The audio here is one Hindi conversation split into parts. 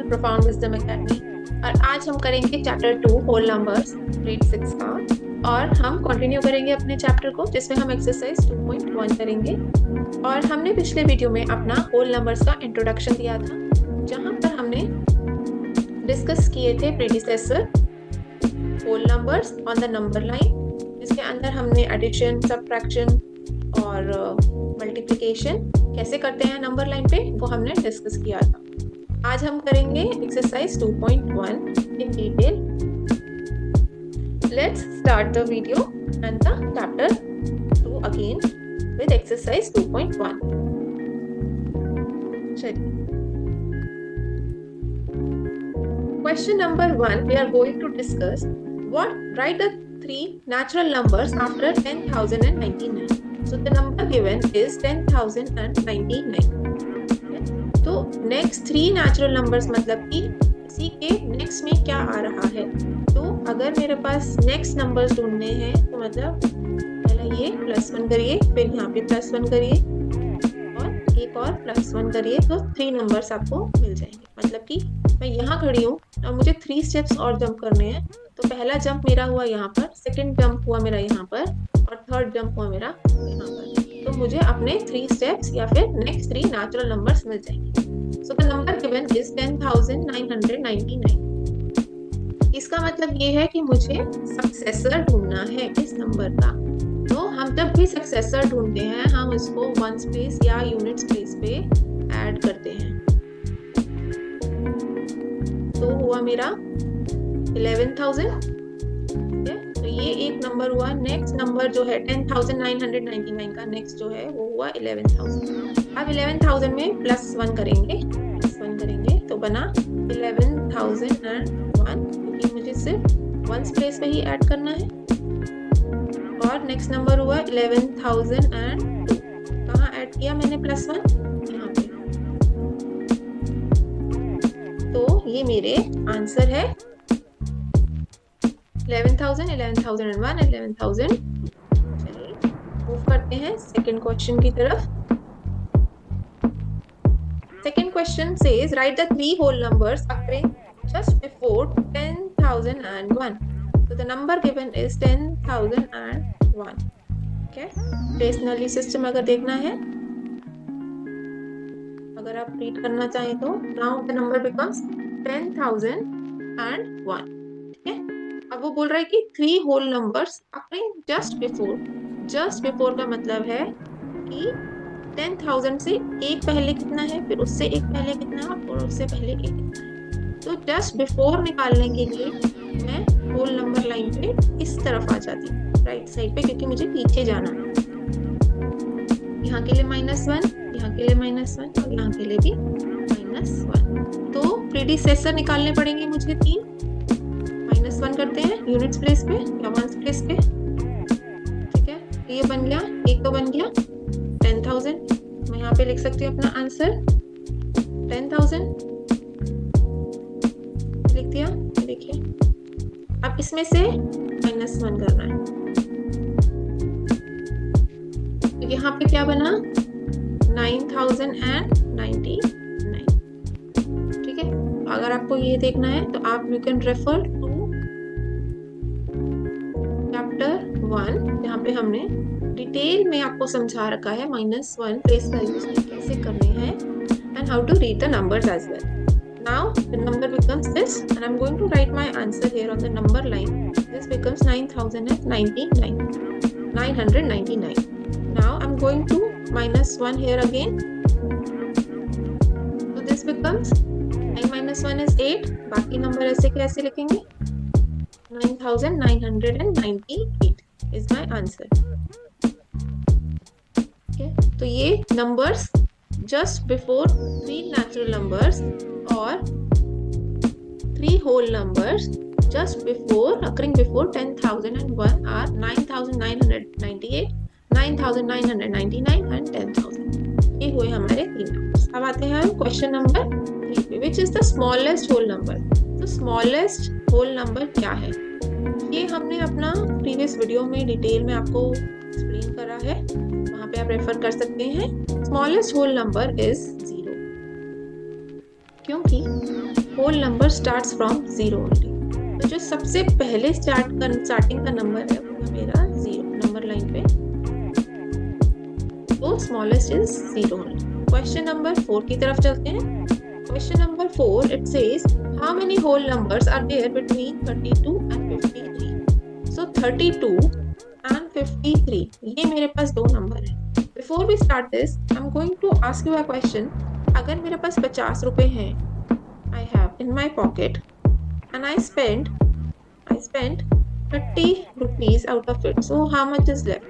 प्रोफाउंड विजडम एकेडमी और आज हम करेंगे चैप्टर 2 होल नंबर्स ग्रेड 6 का। और हम कंटिन्यू करेंगे अपने चैप्टर को जिसमें हम एक्सरसाइज 2.1 करेंगे। और हमने पिछले वीडियो में अपना होल नंबर्स का इंट्रोडक्शन दिया था जहां पर हमने डिस्कस किए थे predecessor whole numbers on the number line, जिसके अंदर हमने एडिशन, सब्ट्रैक्शन और मल्टीप्लिकेशन कैसे करते हैं नंबर लाइन पे वो हमने डिस्कस किया था। आज हम करेंगे exercise 2.1 in detail. Let's start the video and the chapter 2 again with exercise 2.1. चलिए, question number 1 we are going to discuss write the three natural numbers after 10,099. So the number given is 10,099. तो next three natural numbers मतलब कि इसी के next में क्या आ रहा है। तो अगर मेरे पास next numbers ढूंढने हैं तो मतलब पहले ये +1 करिए, फिर यहाँ पे +1 करिए और एक और +1 करिए, तो 3 नंबर्स आपको मिल जाएंगे। मतलब कि मैं यहाँ खड़ी हूँ और मुझे 3 स्टेप्स और जंप करने हैं। तो पहला जंप मेरा हुआ यहाँ पर, सेकंड जंप हुआ मेरा यहाँ पर और थर्ड जंप हुआ मेरा यहाँ पर। तो मुझे अपने 3 स्टेप्स या फिर नेक्स्ट 3 नेचुरल नंबर्स मिल जाएंगे। सो द नंबर गिवन इज 10,999। इसका मतलब ये है कि मुझे सक्सेसर ढूंढना है इस नंबर का। तो हम जब भी सक्सेसर ढूंढते हैं हम इसको वंस प्लेस या यूनिट्स प्लेस पे ऐड करते हैं। तो हुआ मेरा 11,000। तो ये एक नंबर हुआ। नेक्स्ट नंबर जो है 10,999 का नेक्स्ट जो है वो हुआ 11,000। अब 11,000 में +1 करेंगे, तो बना 11,001, क्योंकि मुझे सिर्फ वंस प्लेस पे ही ऐड करना है। और नेक्स्ट नंबर हुआ 11,002। कहाँ ऐड किया मैंने +1? यहाँ पे। तो ये मेरे आंसर है 11,000, 11,001, 11,000। चलिए मूव करते हैं सेकंड क्वेश्चन की तरफ। Second question says write the 3 whole numbers occurring just before 10,001. So the number given is 10,001. Okay. Rationally system अगर देखना है, अगर आप रीड करना चाहें तो now the number becomes 10,001. ठीक है। अब वो बोल रहा है कि 3 whole numbers occurring just before. Just before का मतलब है कि 10,000 से एक पहले कितना है, फिर उससे एक पहले कितना है और उससे पहले एक कितना है। तो जस्ट बिफोर निकालने के लिए मैं होल नंबर लाइन पे इस तरफ आ जाती हूँ, राइट साइड पे, क्योंकि मुझे पीछे जाना है। यहाँ के लिए -1, यहाँ के लिए -1 और यहाँ के लिए भी -1। तो प्रीडिसेसर निकालने पड़ेंगे मुझे 3। -1 करते हैं यूनिट्स प्लेस पे या वंस प्लेस पे। ठीक है, ये बन गया, एक तो बन गया 10,000। मैं यहाँ पे लिख सकती हूँ अपना आंसर 10,000 लिख दिया। देखिए अब इसमें से -1 करना है। तो यहाँ पे क्या बना 9,099। ठीक है, अगर आपको ये देखना है तो आप you can refer to chapter 1 जहाँ पे हमने डिटेल में आपको समझा रखा है -1 प्लेस वैल्यूज कैसे करने हैं and how to read the numbers as well. Now the number becomes this and I'm going to write my answer here on the number line. This becomes 9,099. 999. Now I'm going to -1 here again. So this becomes 9 - 1 is 8. बाकी नंबर ऐसे कैसे लिखेंगे? 9,998 is my answer. तो ये numbers just before 3 natural numbers और 3 whole numbers just before occurring before 10,001 are 9,998, 9,999 and 10,000। ये हुए हमारे 3 नंबर्स। अब आते हैं हम क्वेश्चन नंबर 3 पे, which is the smallest whole number. तो स्मॉलेस्ट होल नंबर क्या है, ये हमने अपना प्रीवियस वीडियो में डिटेल में आपको एक्सप्लेन करा है, वहां पे आप रेफर कर सकते हैं। स्मॉलेस्ट होल नंबर इज 0, क्योंकि whole number starts from 0 only. तो जो सबसे पहले स्टार्टिंग का नंबर है वो है मेरा 0 नंबर लाइन पे, तो smallest is 0 only. Question number 4 की तरफ चलते हैं. Question number 4 it says how many whole numbers are there between 32 and 53. So 32 and 53 ये मेरे पास दो नंबर है. Before we start this, I'm going to ask you a question. अगर मेरे पास 50 रुपए हैं, I have in my pocket, and I spent 30 rupees out of it. So how much is left?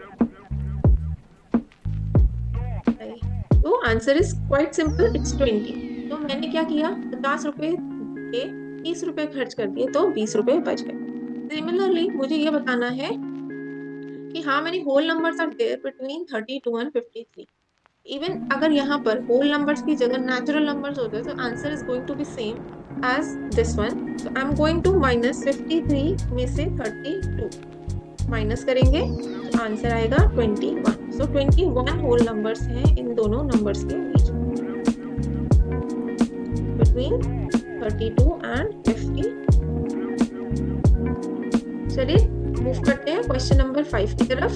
तो answer is quite simple, it's 20. तो मैंने क्या किया, 50 रुपए के 30 रुपए खर्च कर दिए, तो 20 रुपए बच गए. सिमिलरली मुझे ये बताना है कि how many whole numbers are there between 32 and 53. Even अगर यहाँ पर होल नंबर्स की जगह नेचुरल नंबर्स होते हैं, तो answer is going to be same as this one. So I am going to minus 53 में से 32 माइनस करेंगे, तो आंसर आएगा 21. सो 21 होल नंबर्स हैं इन दोनों नंबर्स के बीच, बिटवीन 32 एंड 50. चलिए मूव करते हैं क्वेश्चन नंबर 5 की तरफ.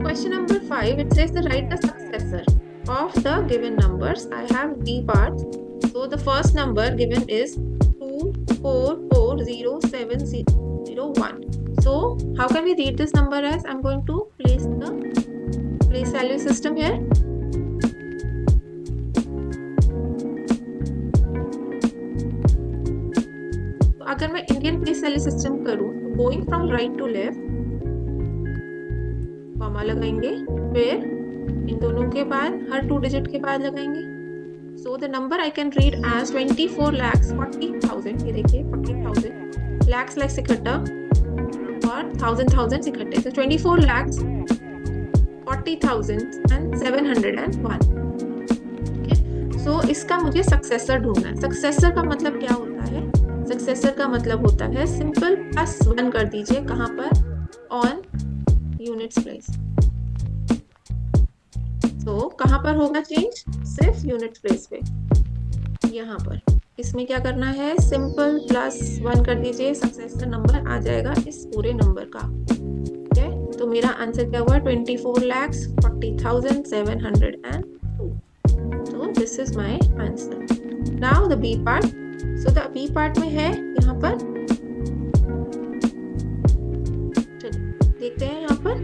Question number 5, it says to write the successor of the given numbers. I have D parts. So the first number given is 2440701. So how can we read this number as? I'm going to place the place value system here. तो अगर मैं इंडियन प्लेस वैल्यू सिस्टम करूं, going from right to left, comma लगाएंगे, फिर इन दोनों के बाद हर 2 डिजिट के बाद लगाएंगे. So the number I can read as 24,40,000. ये देखिए 40,000 लैक्स इकट्ठा और थाउजेंड इकट्ठे, तो 24,40,701. सो इसका मुझे सक्सेसर ढूंढना है. सक्सेसर का मतलब क्या होता है? सक्सेसर का मतलब होता है सिंपल प्लस 1 कर दीजिए. कहाँ पर? On units place. तो कहाँ पर होगा चेंज? सिर्फ यूनिट्स प्लेस पे, यहाँ पर. इसमें क्या करना है? सिंपल प्लस 1 कर दीजिए, सक्सेसर नंबर आ जाएगा इस पूरे नंबर का. ठीक है, तो मेरा आंसर क्या हुआ? 24,40,702. तो this is my answer. Now the B part. So the B part में है यहाँ पर, देखते हैं यहाँ पर.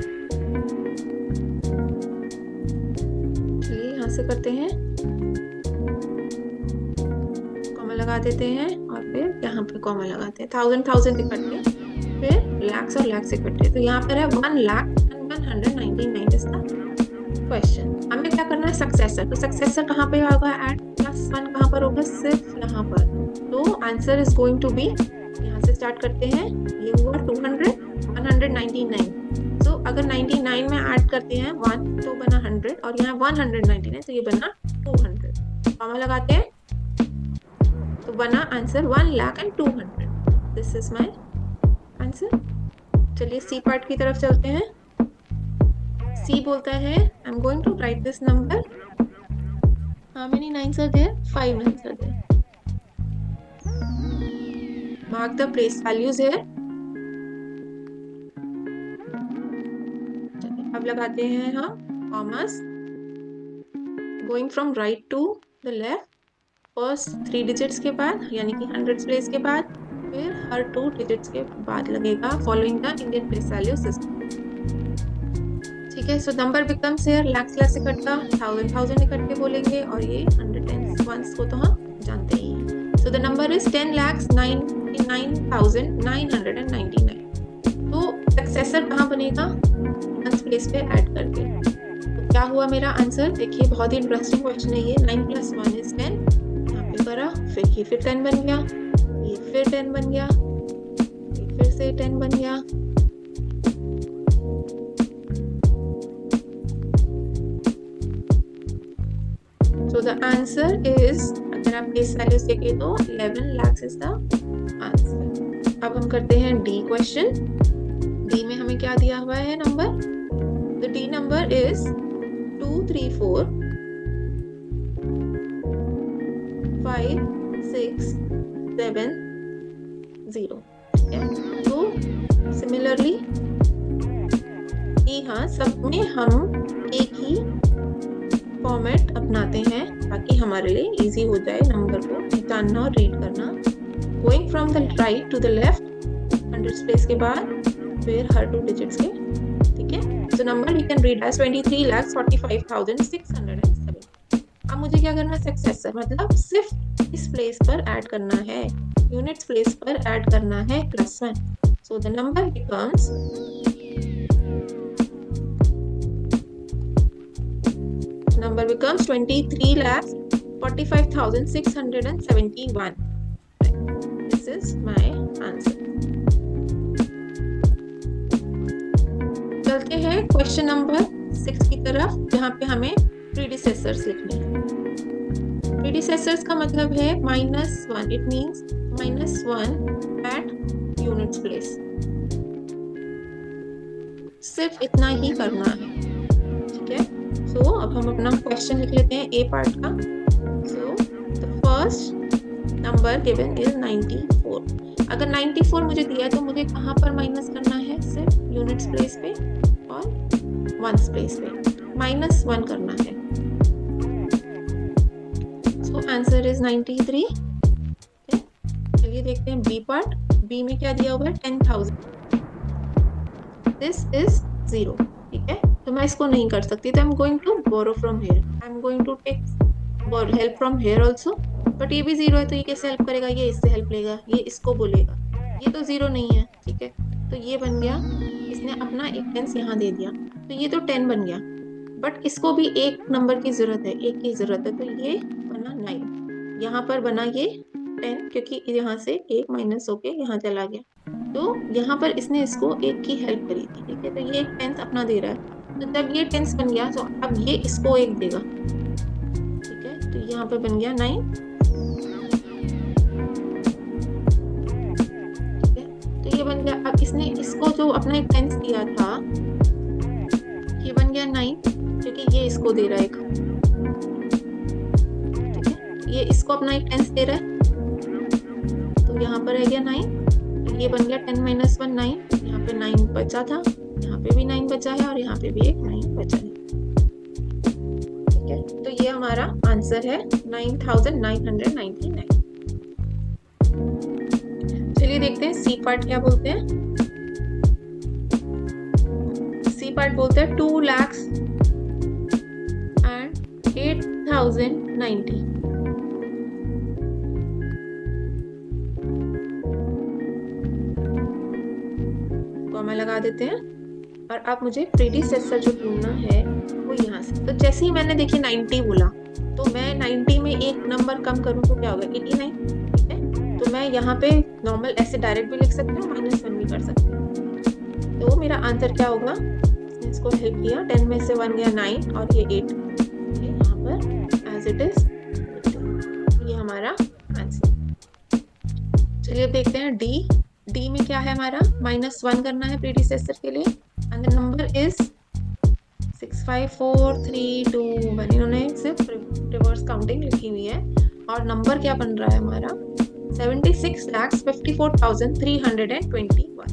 चलिए यहाँ से करते हैं, कॉमा लगा देते हैं और फिर यहाँ पे कॉमा लगाते हैं. थाउजेंड इकट्ठे, फिर लैक्स और लैक्स इकट्ठे. तो यहाँ पर है 1,199 इज द क्वेश्चन. हमें क्या करना है? सक्सेसर. तो सक्सेसर कहाँ पे होगा? एट प्लस 1 कहाँ पर होगा? सिर्फ यहाँ पर. तो answer is going to be, यहाँ से स्टार्ट करते हैं, ये हुआ 199. तो अगर 99 में ऐड करते हैं 1 तो बना 100, और यहाँ 199 तो ये बना 200. कॉमा लगाते हैं तो बना answer 1,02,000. This is my answer. चलिए सी पार्ट की तरफ चलते हैं. सी बोलता है I am going to write this number. How many nines are there? 5 nines are there. Mark the place values here. अब लगाते हैं हम commas, going from right to the left. First 3 digits के बाद, यानी कि 100 प्लेस के बाद, फिर हर 2 डिजिट्स के बाद लगेगा, following the Indian place value system. ठीक है, so number becomes here lakhs इकट्ठा, थाउजेंड इकट्ठे बोलेंगे, और ये 110 को तो हम जानते ही हैं. सो द नंबर इज 10,99,999. तो सक्सेसर कहाँ बनेगा? प्लेस पे ऐड करके. तो क्या हुआ मेरा आंसर? देखिए बहुत ही इंटरेस्टिंग क्वेश्चन है ये. 9 + 1 is 10. यहाँ पे करा, फिर ये फिर 10 बन गया, ये फिर 10 बन गया, ये फिर से 10 बन गया. So the answer is, अगर आप प्लेस वैल्यूज देखें तो 11 lakhs is the answer. अब हम करते हैं डी क्वेश्चन. डी में हमें क्या दिया हुआ है number? The D number is 234,5 670। ठीक है, तो सिमिलरली हाँ, सब में हम एक ही फॉर्मेट अपनाते हैं ताकि हमारे लिए इजी हो जाए नंबर को पहचानना और रीड करना। Going from the right to the left, 100 place के बाद फिर हर 2 डिजिट्स के। ठीक है, so number we can read as 23,45,607। अब मुझे क्या करना है, सक्सेसर मतलब सिर्फ इस प्लेस पर ऐड करना है, यूनिट्स प्लेस पर ऐड करना है +1। सो the number becomes number becomes 23,45,671. This is my answer. चलते हैं क्वेश्चन नंबर 6 की तरफ, जहाँ पे हमें प्रीडिसेसर्स लिखने हैं। प्रीडिसेसर्स का मतलब है -1, it means -1 at units place. सिर्फ इतना ही करना है। ठीक है, सो अब हम अपना क्वेश्चन लिख लेते हैं ए पार्ट का। So the first number given is 94। अगर 94 मुझे दिया है तो मुझे कहाँ पर माइनस करना है, सिर्फ यूनिट्स प्लेस पे और वंस प्लेस पे -1 करना है। So answer is 93। चलिए देखते हैं बी पार्ट। बी में क्या दिया हुआ है, 10,000। This is 0। ठीक है, तो मैं इसको नहीं कर सकती, तो I am going to borrow from here. I am going to take help from here also. But ये भी 0 है, तो ये कैसे हेल्प करेगा, ये इससे हेल्प लेगा, ये इसको बोलेगा। ये तो 0 नहीं है। ठीक है, तो ये बन गया, इसने अपना एक टेंस यहाँ दे दिया, तो ये तो 10 बन गया। बट इसको भी एक नंबर की जरूरत है, एक की जरूरत है, तो ये बना 9। यहाँ पर बना ये 10, क्योंकि यहाँ से 1 माइनस होके यहाँ चला गया, तो यहाँ पर इसने इसको 1 की हेल्प करी थी। ठीक है, तो ये एक टेंस अपना दे रहा है, तो जब ये टेंस बन गया तो अब ये इसको 1 देगा। ठीक है, तो यहाँ पर बन गया 9। ठीक है, तो ये बन गया। अब इसने इसको जो अपना एक टेंस दिया था, ये बन गया 9, क्योंकि ये इसको दे रहा है एक। ठीक है, ये इसको अपना एक टेंस दे रहा है, तो यहाँ पर रह गया 9। ये बन गया 10 - 1 9। यहाँ पे 9 बचा था, यहाँ पे भी 9 बचा है, और यहाँ पे भी एक 9 बचा है। ठीक है, तो ये हमारा आंसर है 9,999। चलिए देखते हैं सी पार्ट क्या बोलते हैं। सी पार्ट बोलते हैं 2,08,090। कॉमा लगा देते हैं, और अब मुझे प्रीडिसेसर जो ढूंढना है वो यहाँ से। तो जैसे ही मैंने देखिए 90 बोला, तो मैं 90 में एक नंबर कम करूँ तो क्या होगा, 89। ठीक है, तो मैं यहाँ पे नॉर्मल ऐसे डायरेक्ट भी लिख सकती हूँ, -1 भी कर सकती हूँ। तो मेरा आंसर क्या होगा, इसको हेल्प किया, 10 में से 1 गया 9, और ये 8 यहाँ पर एज इट इज। ये हमारा आंसर। चलिए अब देखते हैं डी। डी में क्या है हमारा, -1 करना है प्रीडिसेसर के लिए, एंड द नंबर इज 654,321। इन्होंने सिर्फ रिवर्स काउंटिंग लिखी हुई है, और नंबर क्या बन रहा है हमारा, 76,54,321।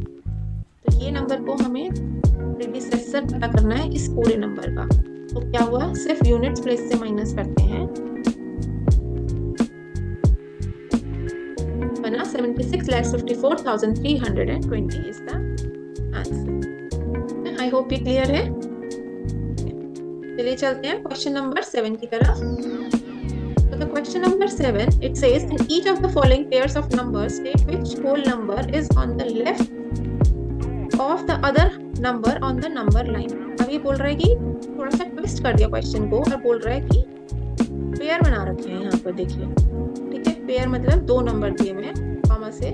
तो ये नंबर को हमें प्रीडिसेसर पता करना है इस पूरे नंबर का। तो क्या हुआ, सिर्फ यूनिट्स प्लेस से माइनस करते हैं, बना 76,54,320 is the answer. I hope ये क्लियर है। चलिए चलते हैं क्वेश्चन नंबर 7 की तरफ। So the question number 7, it says in each of the following pairs of numbers state which whole number is on the left of the other number on the number line। अब ये बोल रहा है कि थोड़ा सा ट्विस्ट कर दिया क्वेश्चन को, और बोल रहा है कि पेयर बना रखे हैं यहाँ पर, देखिए। ठीक है, पेयर मतलब 2 नंबर दिए हुए हैं कॉमा से।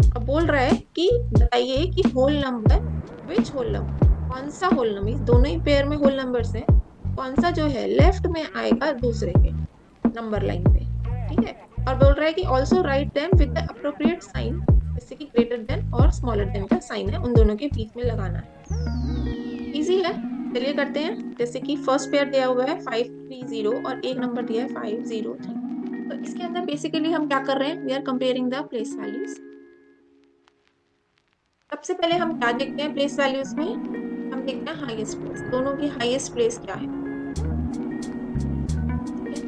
अब बोल रहा है कि बताइए कि whole number, which whole number, कौन सा होल नंबर, दोनों ही पेयर में होल नंबर्स हैं, कौन सा जो है लेफ्ट में आएगा दूसरे के नंबर लाइन पे। ठीक है, और बोल रहा है कि also write them with the appropriate sign, जैसे कि ग्रेटर देन और स्मॉलर देन का साइन है, उन दोनों के बीच में लगाना है। इजी है, चलिए करते हैं। जैसे कि फर्स्ट पेयर दिया हुआ है 5 30 और एक नंबर दिया है 503। तो इसके अंदर बेसिकली हम क्या कर रहे हैं, we are comparing the place values. सबसे पहले हम क्या देखते हैं प्लेस वैल्यूज में, हम देखते हैं हाईएस्ट प्लेस, दोनों की हाईएस्ट प्लेस क्या है।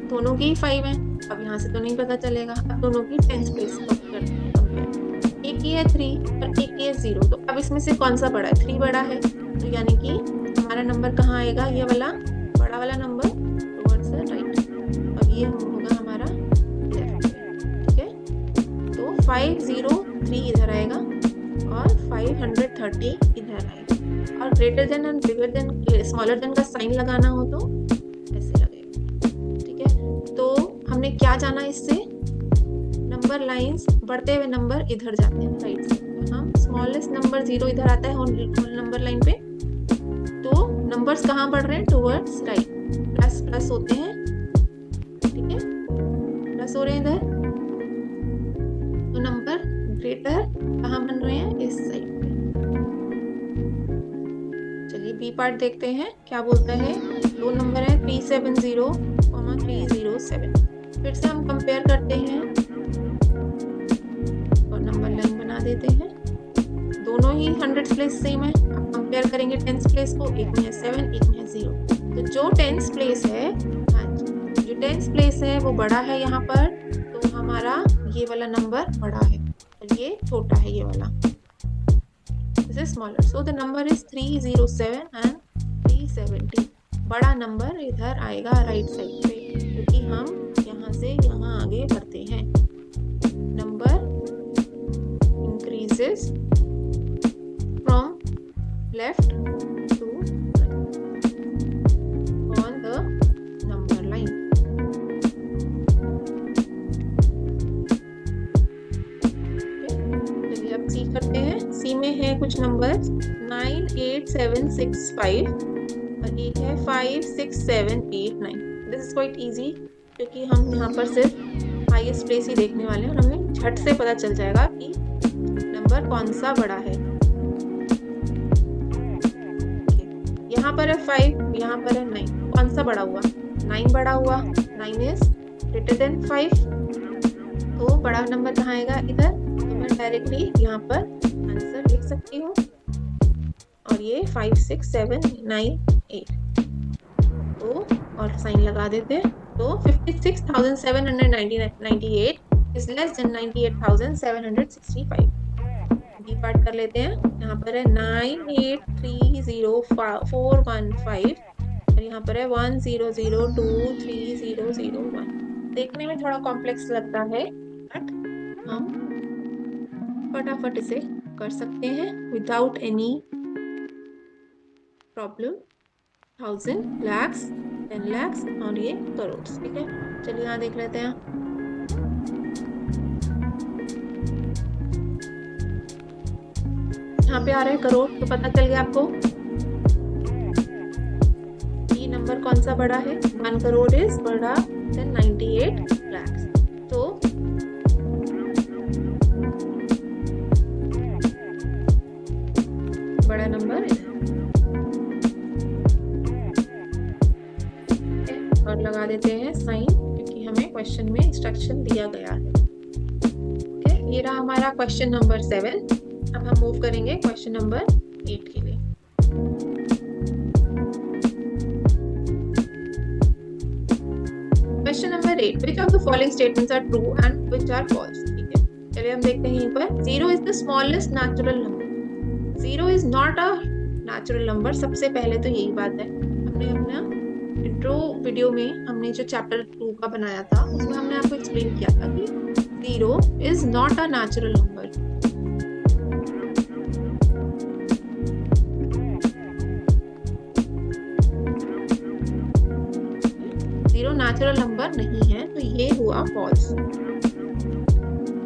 दोनों की 5 है, अब यहाँ से तो नहीं पता चलेगा, अब दोनों की 10th प्लेस करते हैं कंपेयर। एक ही है 3 और एक ही है 0, तो अब इसमें से कौन सा बड़ा है, 3 बड़ा है, तो यानी कि हमारा नंबर कहाँ आएगा, ये वाला बड़ा वाला नंबर टुवर्ड्स द राइट, और ये होगा हमारा लेफ्ट। ठीक है, तो 503 इधर आएगा और 530 इधर आएगा, और greater than and bigger than smaller than का साइन लगाना हो तो ऐसे लगेगा। ठीक है, तो हमने क्या जाना इससे, नंबर लाइंस बढ़ते हुए नंबर इधर जाते हैं राइट से, तो हम स्मॉलेस्ट नंबर 0 इधर आता है होल नंबर लाइन पे, तो नंबर्स कहाँ बढ़ रहे हैं, टुवर्ड्स राइट, प्लस प्लस होते हैं। ठीक है, प्लस हो रहे हैं इधर, तो नंबर ग्रेटर कहाँ बन रहे हैं, इस साइड पे। चलिए बी पार्ट देखते हैं क्या बोलता है। दो नंबर है 370, 307। फिर से हम कंपेयर करते हैं और नंबर लाइन बना देते हैं। दोनों ही 100 प्लेस सेम है, अब कंपेयर करेंगे 10th प्लेस को, एक में है 7 एक में है 0, तो जो 10th प्लेस है, जो 10th प्लेस है वो बड़ा है यहाँ पर, तो हमारा ये वाला नंबर बड़ा है और ये छोटा है ये वाला, this is smaller, so the number is 307 and 370। बड़ा नंबर इधर आएगा राइट साइड पे, क्योंकि हम यहाँ से यहाँ आगे बढ़ते हैं। Number increases from left to right on the number line। चलिए अब सी करते हैं। सी में है कुछ नंबर 9, 8, 7, 6, 5 और एक है 5, 6, 7, 8, 9। दिस इज क्वाइट इजी, क्योंकि हम यहाँ पर सिर्फ हाईएस्ट प्लेस ही देखने वाले हैं और हमें झट से पता चल जाएगा कि नंबर कौन सा बड़ा है। यहाँ पर है 5, यहाँ पर है 9, कौन सा बड़ा हुआ, 9 बड़ा हुआ, 9 इज ग्रेटर देन 5, तो बड़ा नंबर कहाँ आएगा, इधर। तो मैं डायरेक्टली यहाँ पर आंसर लिख सकती हूँ, और ये 5, 6, 7, 9, 8, तो और साइन लगा देते हैं, तो 56,798 is less than 98,765। B part कर लेते हैं। यहाँ पर है 98304115 और यहाँ पर है 100230001। देखने में थोड़ा कॉम्प्लेक्स लगता है, बट हम फटाफट इसे कर सकते हैं without any problem. 1000, lakhs, 10 lakhs और ये करोड़। ठीक है, चलिए यहाँ देख लेते हैं। यहाँ पे आ रहा है करोड़, तो पता चल गया आपको ये नंबर कौन सा बड़ा है, 1 करोड़ इज बड़ा देन 98 lakhs। तो बड़ा नंबर और लगा देते हैं साइन, क्योंकि हमें क्वेश्चन में इंस्ट्रक्शन दिया गया है। ओके, ये रहा हमारा क्वेश्चन नंबर 7। अब हम मूव करेंगे क्वेश्चन नंबर 8 के लिए। Question number 8, which of the following statements are true and which are false। ठीक है, चलिए हम देखते हैं। यहीं पर 0 is the smallest natural number। 0 is not a natural number। सबसे पहले तो यही बात है। हमने अपना इंट्रो वीडियो में हमने जो चैप्टर 2 का बनाया था, उसमें हमने आपको एक्सप्लेन किया था कि 0 is not a natural number। Natural number नहीं है, तो ये हुआ फॉल्स।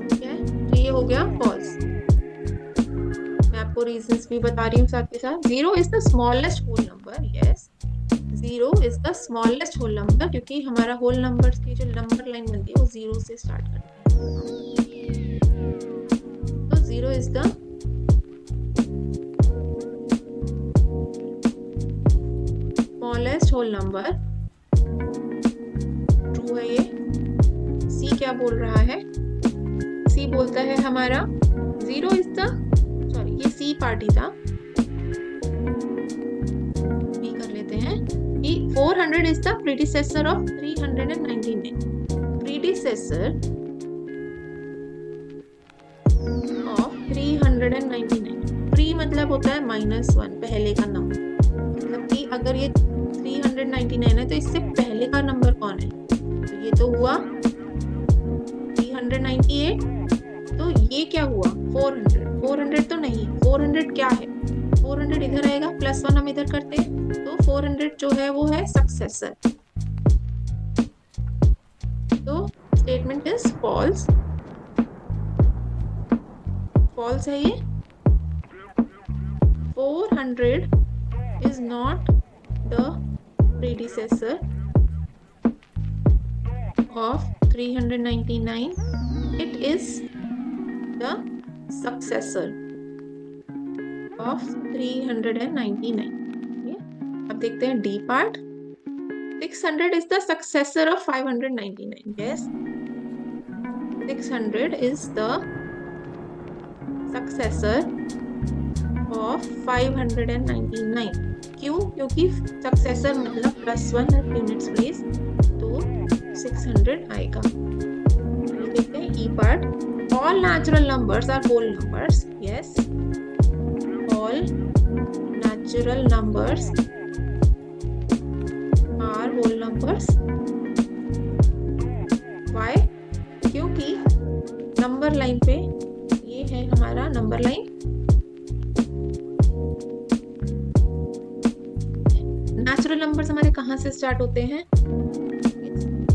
ठीक है, तो ये हो गया फॉल्स। मैं आपको रीजंस भी बता रही हूँ साथ के साथ। 0 is the smallest whole number. Yes, 0 is the smallest whole number, क्योंकि हमारा होल नंबर की जो नंबर लाइन बनती है वो 0 से स्टार्ट करती है। तो 0 is the smallest whole number हुआ ये? सी क्या बोल रहा है? सी बोलता है हमारा 0 इज द, सॉरी ये सी पार्ट ही था, बी कर लेते हैं कि 400 is the predecessor of 399, predecessor of 399। Pre मतलब होता है -1, पहले का नंबर, मतलब कि अगर ये 399 है तो इससे पहले का नंबर कौन है? तो ये तो हुआ 398, तो ये क्या हुआ 400, 400 तो नहीं, 400 क्या है, 400 इधर आएगा, +1 हम इधर करते हैं, तो 400 जो है वो है सक्सेसर। तो स्टेटमेंट इज फॉल्स, फॉल्स है ये। 400 is not the predecessor of 399, it is the successor of 399। अब देखते हैं D part. 600 is the successor of 599, yes, 600 is the successor of 599। क्यों? क्योंकि सक्सेसर मतलब +1 यूनिट्स प्लेस, तो 600 आएगा। देखते हैं E part. All natural numbers are whole numbers, yes, all natural numbers are whole numbers. Why? क्योंकि नंबर लाइन पे ये है हमारा नंबर लाइन, नेचुरल नंबर्स हमारे कहाँ से स्टार्ट होते हैं?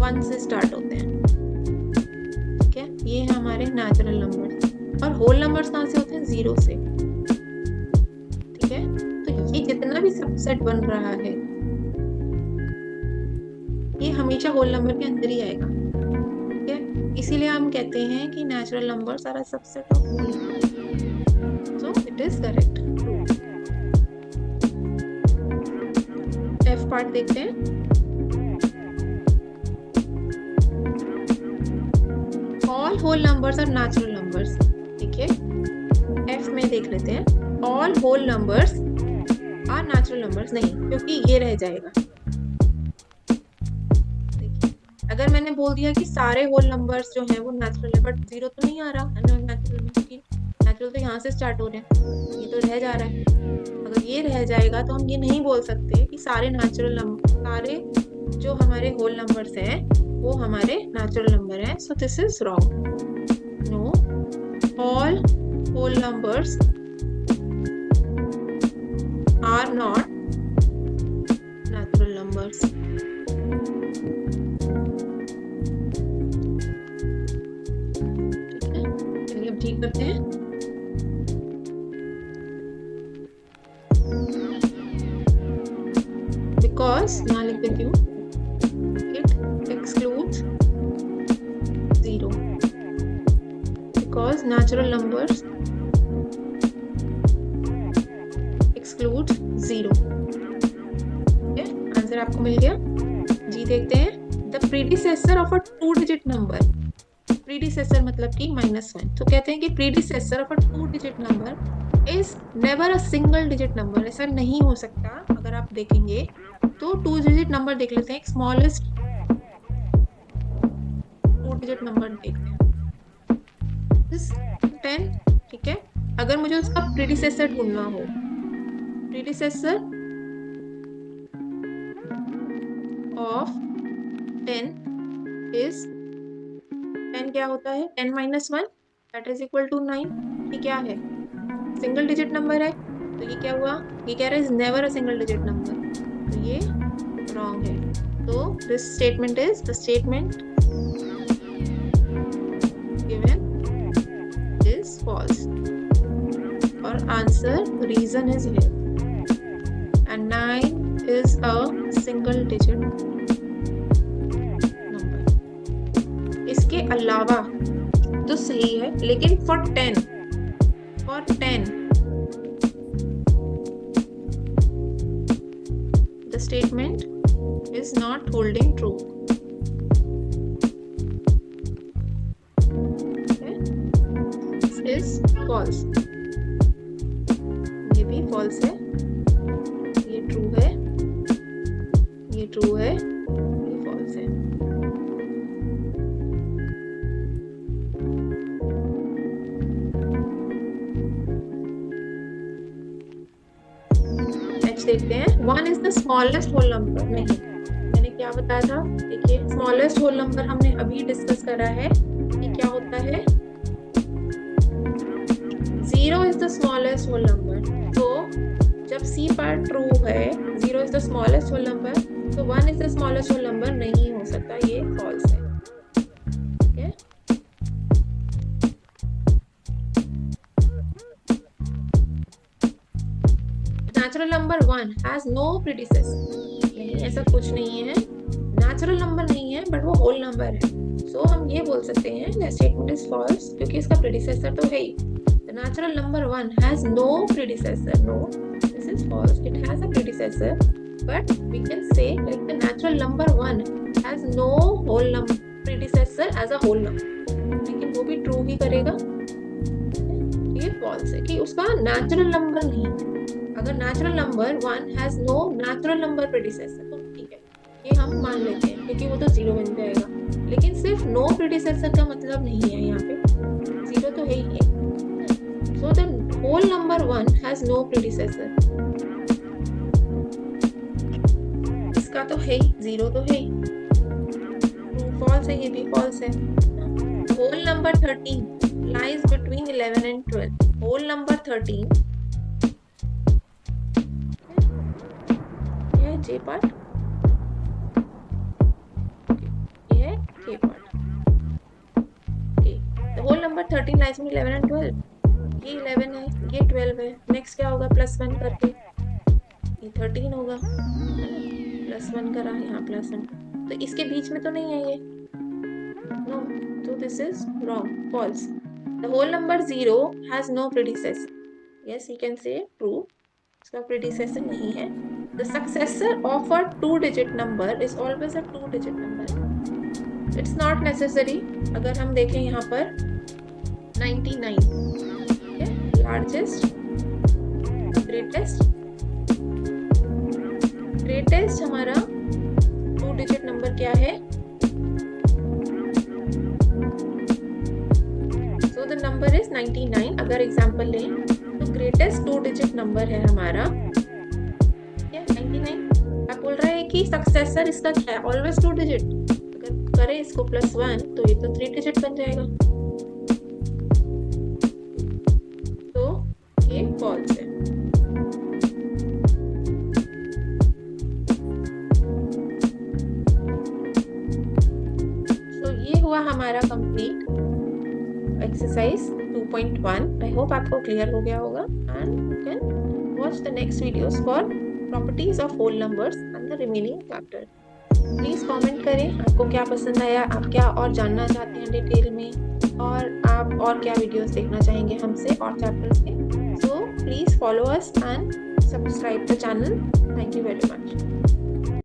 1 से स्टार्ट होते हैं, ठीक है, ये है हमारे नेचुरल नंबर्स। और होल नंबर्स कहाँ से होते हैं? 0 से, ठीक है। तो ये जितना भी सबसेट बन रहा है ये हमेशा होल नंबर के अंदर ही आएगा, ठीक है। इसीलिए हम कहते हैं कि natural numbers are a subset of whole number, so it is correct. F part देखते हैं। All whole numbers are natural numbers, ठीक है। एफ में देख लेते हैं, all whole numbers are natural numbers नहीं, क्योंकि ये रह जाएगा। देखिए, अगर मैंने बोल दिया कि सारे होल नंबर्स जो हैं वो नेचुरल है, बट 0 तो नहीं आ रहा नेचुरल में, क्योंकि नेचुरल तो यहाँ से स्टार्ट हो रहे हैं, ये तो रह जा रहा है। अगर ये रह जाएगा तो हम ये नहीं बोल सकते कि सारे नेचुरल नंबर, सारे जो हमारे होल नंबर्स हैं वो हमारे नेचुरल नंबर हैं, so this is wrong. No, all whole numbers are not natural numbers. ठीक है, चलिए अब ठीक करते हैं। Because यहाँ लिख देती हूँ, it excludes 0, because natural numbers exclude 0। ठीक है, आंसर आपको मिल गया। जी देखते हैं, the predecessor of a 2-digit number, predecessor मतलब कि -1, तो कहते हैं कि predecessor of a 2-digit number is never a single digit number। ऐसा नहीं हो सकता। अगर आप देखेंगे तो 2-digit नंबर देख लेते हैं, एक स्मॉलेस्ट 2-digit नंबर देखते हैं, 10, ठीक है। अगर मुझे उसका प्रीडिसेसर ढूंढना हो, प्रीडिसेसर ऑफ 10 इज 10 क्या होता है? 10 - 1 दैट इज इक्वल टू 9। ये क्या है? सिंगल डिजिट नंबर है, तो ये क्या हुआ? ये कह रहा है is never a single digit number, तो ये रॉन्ग है। तो this statement is the statement given is false, और answer reason is here, and 9 is a single digit number. इसके अलावा तो सही है, लेकिन for 10 the statement is not holding true। Is false, ये भी फॉल्स है, ये ट्रू है, ये ट्रू है, ये फॉल्स है। नेक्स्ट देखते हैं, 1 is the smallest whole number. नहीं, मैंने क्या बताया था, देखिए स्मॉलेस्ट होल नंबर हमने अभी डिस्कस करा है कि क्या होता है, 0 is the smallest whole number. तो जब सी पार्ट ट्रू है, 0 is the smallest whole number, तो 1 is the smallest whole number नहीं हो सकता, ये फॉल्स है। ठीक है, natural number 1 has no predecessor. नहीं, ऐसा कुछ नहीं है, नेचुरल नंबर नहीं है बट वो होल नंबर है। सो हम ये बोल सकते हैं दैट स्टेटमेंट इज फॉल्स, क्योंकि इसका प्रीडिसेसर तो है ही। The natural number 1 has no predecessor. No, this is false, it has a predecessor, but we can say like the natural number 1 has no whole number predecessor as a whole number, लेकिन वो भी ट्रू ही करेगा। ये फॉल्स है कि उसका नेचुरल नंबर नहीं है। अगर natural number 1 has no natural number predecessor तो ठीक है, ये हम मान लेते हैं क्योंकि वो तो 0 बन जाएगा, लेकिन सिर्फ नो प्रीडिसेसर का मतलब नहीं है, यहाँ पे 0 तो है ही है। So the whole number 1 has no predecessor, इसका तो है ही, 0 तो है ही, फॉल्स है, ये भी फॉल्स है। Whole number 13 lies between 11 and 12. Whole number 13, ये है J part, ये है K part। Okay. The whole number 13 lies between 11 and 12. ये 11 है, ये 12 है, नेक्स्ट क्या होगा, +1 करके ये 13 होगा, +1 करा, यहाँ +1, तो इसके बीच में तो नहीं है ये, नो, तो this is wrong, false. The whole number 0 has no predecessor. Yes, you can say true. इसका predecessor नहीं है। The successor of a 2-digit number is always a 2-digit number. It's not necessary. अगर हम देखें यहाँ पर 99, okay? Largest, greatest हमारा 2-digit number क्या है? So the number is 99. अगर एग्जाम्पल लें तो ग्रेटेस्ट 2-digit नंबर है हमारा 99। आप बोल रहे हैं कि सक्सेसर इसका क्या है, ऑलवेज 2-digit। अगर करें इसको +1 तो ये तो 3-digit बन जाएगा, तो ये फॉल्स है। तो ये हुआ हमारा कंप्लीट एक्सरसाइज 2.1। आई होप आपको क्लियर हो गया होगा, and you can watch the next videos for properties of whole numbers and the remaining chapter. Please comment करें आपको क्या पसंद आया, आप क्या और जानना चाहते हैं डिटेल में, और आप और क्या वीडियोस देखना चाहेंगे हमसे और चैप्टर्स के। So please follow us and subscribe the channel. Thank you very much.